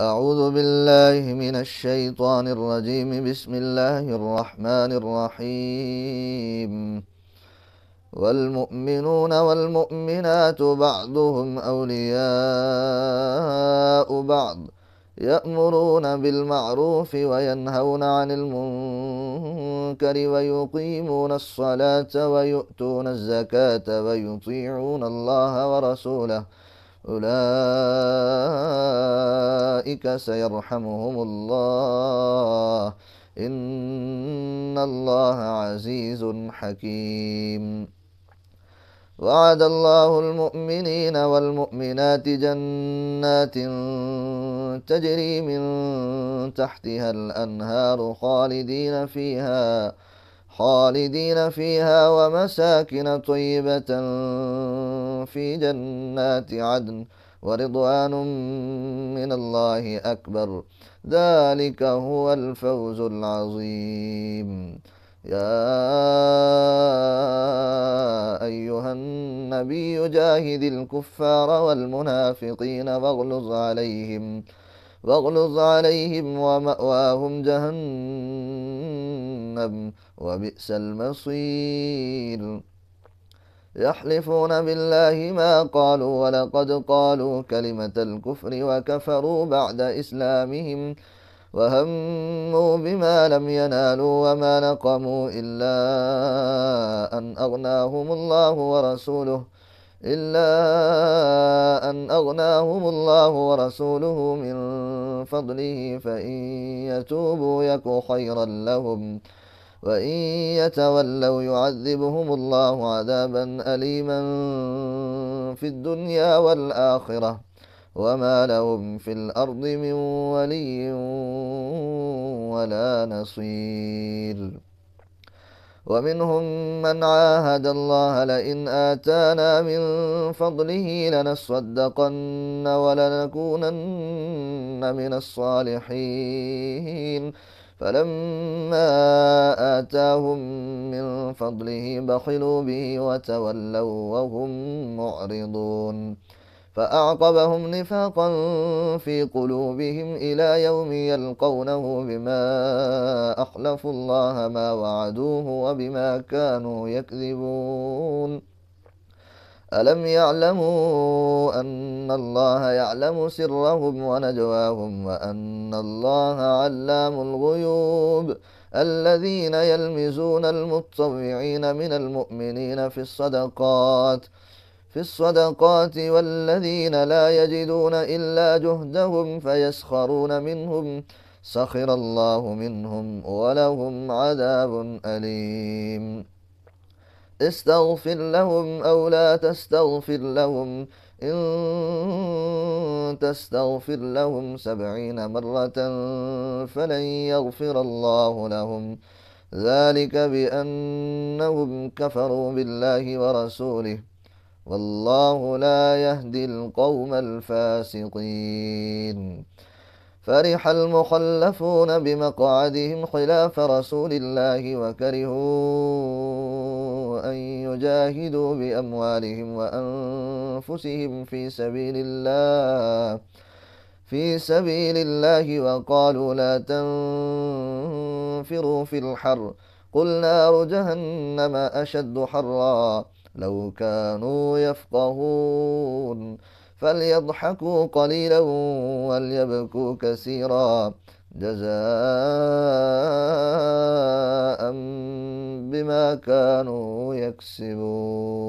أعوذ بالله من الشيطان الرجيم. بسم الله الرحمن الرحيم. والمؤمنون والمؤمنات بعضهم أولياء بعض، يأمرون بالمعروف وينهون عن المنكر ويقيمون الصلاة ويؤتون الزكاة ويطيعون الله ورسوله، أولئك سيرحمهم الله، إن الله عزيز حكيم. وعد الله المؤمنين والمؤمنات جنات تجري من تحتها الأنهار خالدين فيها ومساكن طيبة في جنات عدن، ورضوان من الله أكبر، ذلك هو الفوز العظيم. يا أيها النبي جاهد الكفار والمنافقين واغلظ عليهم ومأواهم جهنم وبئس المصير. يحلفون بالله ما قالوا ولقد قالوا كلمة الكفر وكفروا بعد إسلامهم، وهموا بما لم ينالوا وما نقموا إلا أن أغناهم الله ورسوله من فضله، فإن يتوبوا يك خيرا لهم، وإن يتولوا يعذبهم الله عذابا أليما في الدنيا والآخرة، وما لهم في الأرض من ولي ولا نصير. ومنهم من عاهد الله لئن آتانا من فضله لنصدقن ولنكونن من الصالحين، فلما آتاهم من فضله بخلوا به وتولوا وهم معرضون، فأعقبهم نفاقا في قلوبهم إلى يوم يلقونه بما أخلفوا الله ما وعدوه وبما كانوا يكذبون. ألم يعلموا أن الله يعلم سرهم ونجواهم وأن الله علام الغيوب. الذين يلمزون المطوعين من المؤمنين في الصدقات والذين لا يجدون إلا جهدهم فيسخرون منهم، سخر الله منهم ولهم عذاب أليم. استغفر لهم أو لا تستغفر لهم، إن تستغفر لهم 70 مرة فلن يغفر الله لهم، ذلك بأنهم كفروا بالله ورسوله، والله لا يهدي القوم الفاسقين. فرح المخلفون بمقعدهم خلاف رسول الله وكرهوا أن يجاهدوا بأموالهم وأنفسهم في سبيل الله وقالوا لا تنفروا في الحر، قل نار جهنم أشد حرا، لو كانوا يفقهون، فليضحكوا قليلا وليبكوا كثيرا، جزاء بما كانوا يكسبون.